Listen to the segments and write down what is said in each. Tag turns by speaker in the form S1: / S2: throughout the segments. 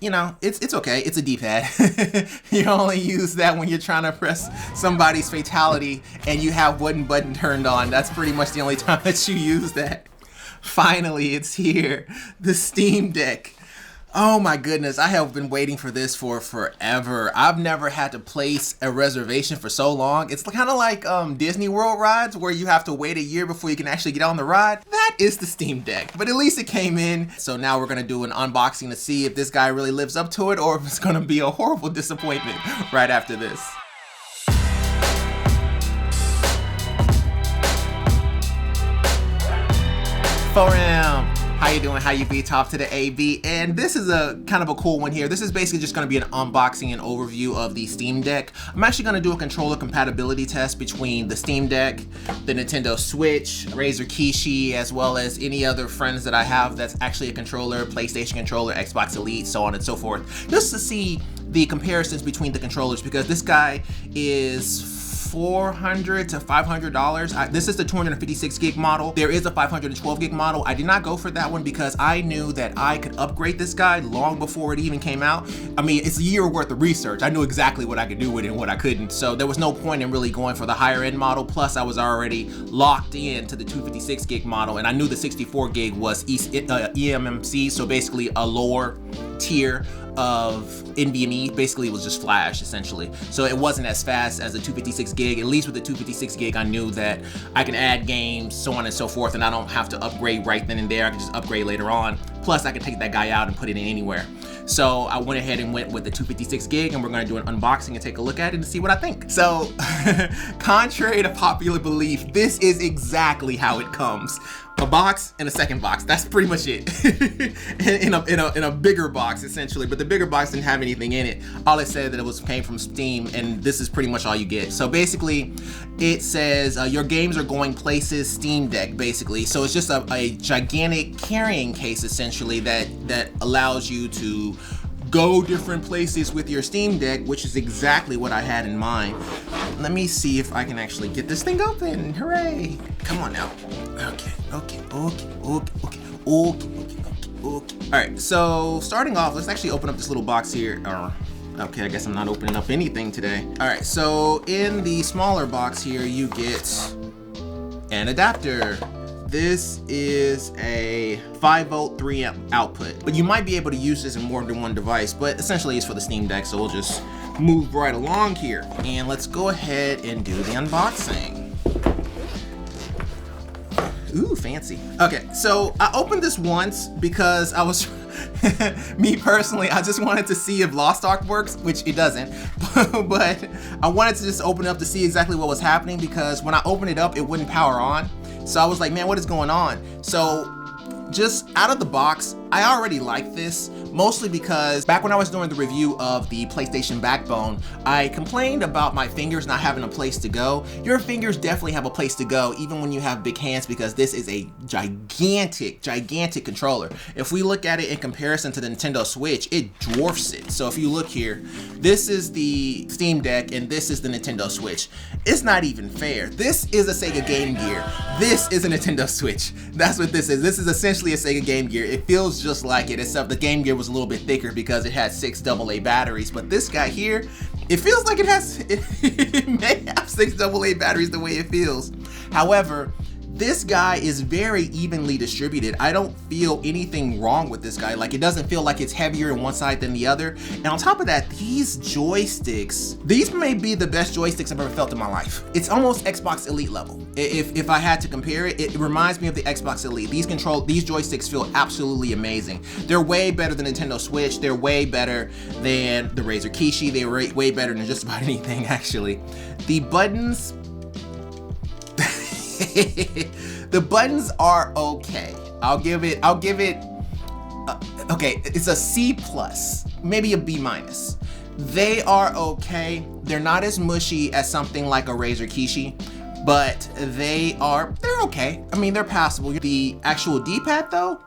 S1: You know, it's okay. It's a D-pad. You only use that when you're trying to press somebody's fatality and you have wooden button turned on. That's pretty much the only time that you use that. Finally, it's here. The Steam Deck. Oh my goodness, I have been waiting for this for forever. I've never had to place a reservation for so long. It's kind of like Disney World rides where you have to wait a year before you can actually get on the ride. That is the Steam Deck, but at least it came in. So now we're gonna do an unboxing to see if this guy really lives up to it or if it's gonna be a horrible disappointment right after this. Forum. How you doing? How you be? Top to the AB, and this is a kind of a cool one here. This is basically just going to be an unboxing and overview of the Steam Deck. I'm actually going to do a controller compatibility test between the Steam Deck, the Nintendo Switch, Razer Kishi, as well as any other friends that I have that's actually a controller, PlayStation controller, Xbox Elite, so on and so forth, just to see the comparisons between the controllers, because this guy is $400 to $500. This is the 256 gig model. There is a 512 gig model. I did not go for that one because I knew that I could upgrade this guy long before it even came out. I mean, it's a year worth of research. I knew exactly what I could do with it and what I couldn't. So there was no point in really going for the higher end model. Plus I was already locked in to the 256 gig model, and I knew the 64 gig was eMMC, so basically a lower tier of NVMe. Basically it was just flash essentially, so it wasn't as fast as the 256 gig. At least with the 256 gig I knew that I can add games, so on and so forth, and I don't have to upgrade right then and there. I can just upgrade later on. Plus I can take that guy out and put it in anywhere. So I went ahead and went with the 256 gig, and we're going to do an unboxing and take a look at it and see what I think. So contrary to popular belief, this is exactly how it comes. A box and a second box. That's pretty much it. in a bigger box essentially, but the bigger box didn't have anything in it. All it said that it came from Steam, and this is pretty much all you get. So basically it says your games are going places, Steam Deck basically. So it's just a gigantic carrying case essentially that allows you to go different places with your Steam Deck, which is exactly what I had in mind. Let me see if I can actually get this thing open. Hooray! Come on now. Okay. All right, so starting off, let's actually open up this little box here. Okay, I guess I'm not opening up anything today. All right, so in the smaller box here, you get an adapter. This is a 5-volt 3-amp output, but you might be able to use this in more than one device, but essentially it's for the Steam Deck, so we'll just move right along here. And let's go ahead and do the unboxing. Ooh, fancy. Okay, so I opened this once because I was, me personally, I just wanted to see if Lost Ark works, which it doesn't, but I wanted to just open it up to see exactly what was happening, because when I opened it up, it wouldn't power on. So I was like, man, what is going on? So just out of the box, I already like this, mostly because back when I was doing the review of the PlayStation Backbone, I complained about my fingers not having a place to go. Your fingers definitely have a place to go, even when you have big hands, because this is a gigantic controller. If we look at it in comparison to the Nintendo Switch, it dwarfs it. So if you look here, this is the Steam Deck and this is the Nintendo Switch. It's not even fair. This is a Sega Game Gear. This is a Nintendo Switch. That's what this is. This is essentially a Sega Game Gear. It feels just like it, except the Game Gear was a little bit thicker because it had 6 AA batteries. But this guy here, it feels like it may have 6 AA batteries the way it feels. However, this guy is very evenly distributed. I don't feel anything wrong with this guy. Like, it doesn't feel like it's heavier on one side than the other. And on top of that, these joysticks, these may be the best joysticks I've ever felt in my life. It's almost Xbox Elite level. If I had to compare it, it reminds me of the Xbox Elite. These joysticks feel absolutely amazing. They're way better than Nintendo Switch. They're way better than the Razer Kishi. They're way better than just about anything, actually. The buttons, the buttons are okay. I'll give it okay, it's a C+, maybe a B-. They are okay. They're not as mushy as something like a Razer Kishi, but they're okay. I mean, they're passable. The actual D-pad though,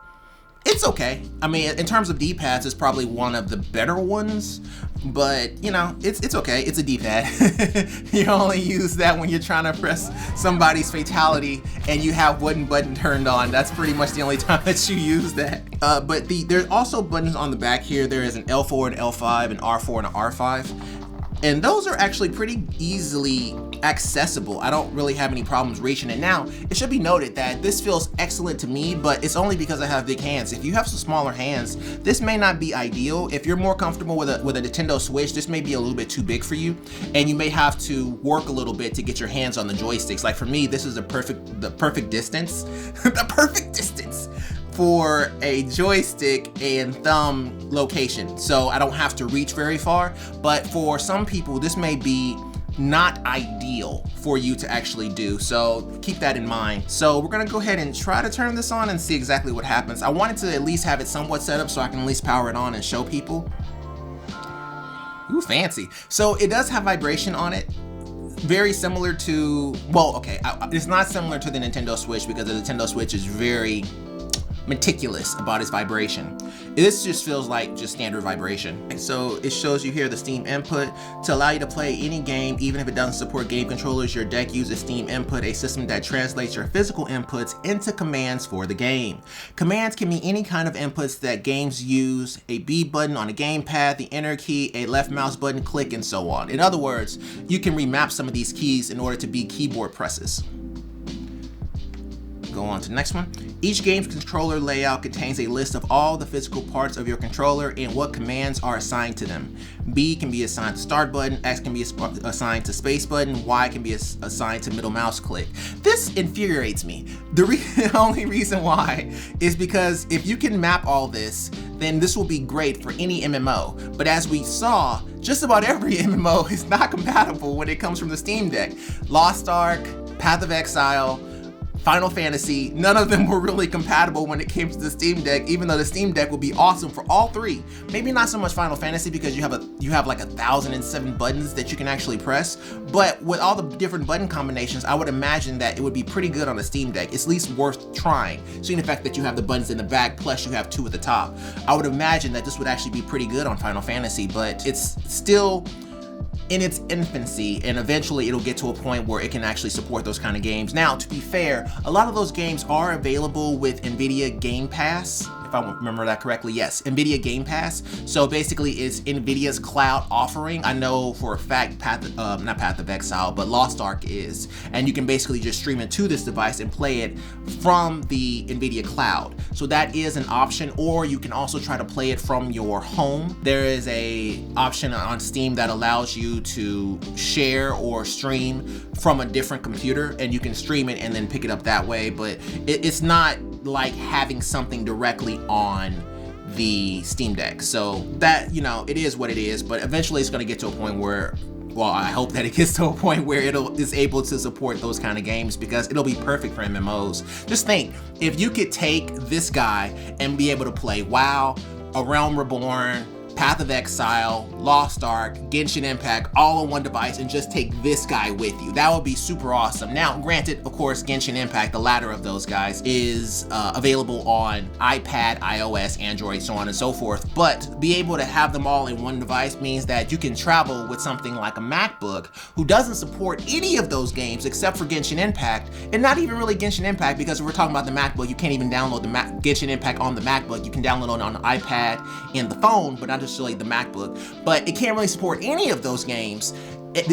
S1: It's okay. I mean, in terms of D-pads, it's probably one of the better ones, but you know, it's okay. It's a D-pad. You only use that when you're trying to press somebody's fatality and you have one button turned on. That's pretty much the only time that you use that. But there's also buttons on the back here. There is an L4 and L5, an R4 and an R5. And those are actually pretty easily accessible. I don't really have any problems reaching it. Now, it should be noted that this feels excellent to me, but it's only because I have big hands. If you have some smaller hands, this may not be ideal. If you're more comfortable with a Nintendo Switch, this may be a little bit too big for you, and you may have to work a little bit to get your hands on the joysticks. Like for me, this is the perfect distance, the perfect distance for a joystick and thumb location, so I don't have to reach very far. But for some people, this may be not ideal for you to actually do, so keep that in mind. So we're gonna go ahead and try to turn this on and see exactly what happens. I wanted to at least have it somewhat set up so I can at least power it on and show people. Ooh, fancy. So it does have vibration on it, very similar to, well, okay, it's not similar to the Nintendo Switch because the Nintendo Switch is very meticulous about its vibration. This just feels like just standard vibration. So it shows you here the Steam input. To allow you to play any game, even if it doesn't support game controllers, your deck uses Steam input, a system that translates your physical inputs into commands for the game. Commands can be any kind of inputs that games use: a B button on a gamepad, the enter key, a left mouse button click, and so on. In other words, you can remap some of these keys in order to be keyboard presses. Go on to the next one. Each game's controller layout contains a list of all the physical parts of your controller and what commands are assigned to them. B can be assigned to start button, X can be assigned to space button, Y can be assigned to middle mouse click. This infuriates me. The only reason why is because if you can map all this, then this will be great for any MMO. But as we saw, just about every MMO is not compatible when it comes from the Steam Deck. Lost Ark, Path of Exile, Final Fantasy, none of them were really compatible when it came to the Steam Deck, even though the Steam Deck would be awesome for all three. Maybe not so much Final Fantasy because you have like 1,007 buttons that you can actually press, but with all the different button combinations, I would imagine that it would be pretty good on the Steam Deck. It's at least worth trying. Seeing the fact that you have the buttons in the back, plus you have two at the top, I would imagine that this would actually be pretty good on Final Fantasy, but it's still in its infancy, and eventually it'll get to a point where it can actually support those kind of games. Now, to be fair, a lot of those games are available with NVIDIA Game Pass. If I remember that correctly, yes, NVIDIA Game Pass. So basically it's NVIDIA's cloud offering. I know for a fact not Path of Exile, but Lost Ark is. And you can basically just stream it to this device and play it from the NVIDIA cloud. So that is an option, or you can also try to play it from your home. There is a option on Steam that allows you to share or stream from a different computer, and you can stream it and then pick it up that way, but it's not like having something directly on the Steam Deck. So that, you know, it is what it is, but eventually it's going to get to a point where, well, I hope that it gets to a point where is able to support those kind of games, because it'll be perfect for MMOs. Just think, if you could take this guy and be able to play WoW, A Realm Reborn, Path of Exile, Lost Ark, Genshin Impact, all on one device, and just take this guy with you. That would be super awesome. Now, granted, of course, Genshin Impact, the latter of those guys, is available on iPad, iOS, Android, so on and so forth, but be able to have them all in one device means that you can travel with something like a MacBook who doesn't support any of those games except for Genshin Impact, and not even really Genshin Impact, because if we're talking about the MacBook, you can't even download the Genshin Impact on the MacBook. You can download it on the iPad and the phone, but not necessarily the MacBook. But it can't really support any of those games.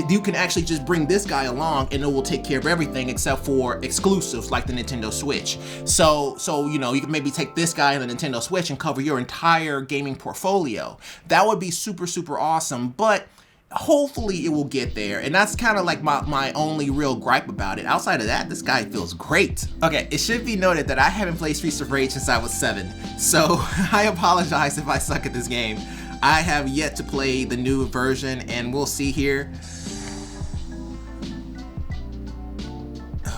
S1: You can actually just bring this guy along and it will take care of everything except for exclusives like the Nintendo Switch. So you know, you can maybe take this guy and the Nintendo Switch and cover your entire gaming portfolio. That would be super, super awesome, but hopefully it will get there. And that's kind of like my only real gripe about it. Outside of that, this guy feels great. Okay, it should be noted that I haven't played Streets of Rage since I was 7, so I apologize if I suck at this game. I have yet to play the new version, and we'll see here.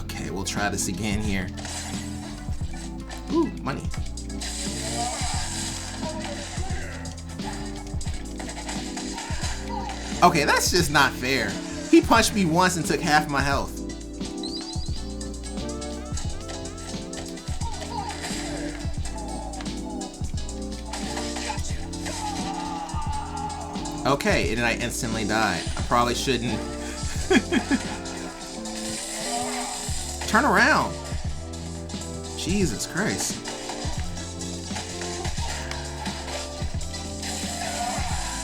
S1: Okay, we'll try this again here. Ooh, money. Okay, that's just not fair. He punched me once and took half my health. Okay, and then I instantly died. I probably shouldn't. Turn around. Jesus Christ.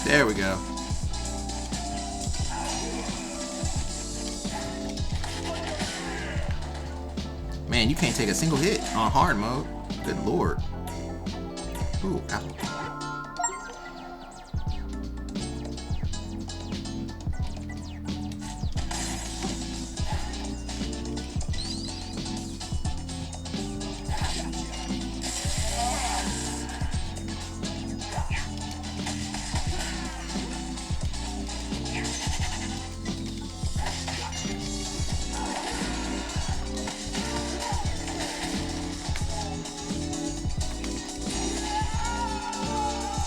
S1: There we go. Man, you can't take a single hit on hard mode. Good lord. Ooh, ow.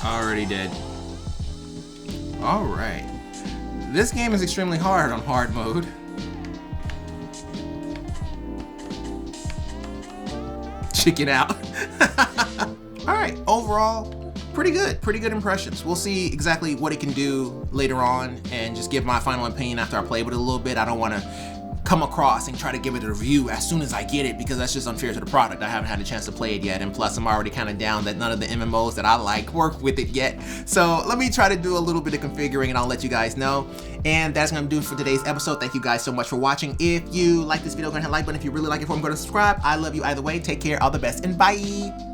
S1: Already dead. Alright. This game is extremely hard on hard mode. Chicken out. Alright, overall, pretty good. Pretty good impressions. We'll see exactly what it can do later on and just give my final opinion after I play with it a little bit. I don't want to come across and try to give it a review as soon as I get it, because that's just unfair to the product. I haven't had a chance to play it yet, and plus I'm already kind of down that none of the MMOs that I like work with it yet. So let me try to do a little bit of configuring and I'll let you guys know. And that's gonna do it for today's episode. Thank you guys so much for watching. If you like this video, go ahead and hit the like button. If you really like it, go and subscribe. I love you either way. Take care, all the best, and bye.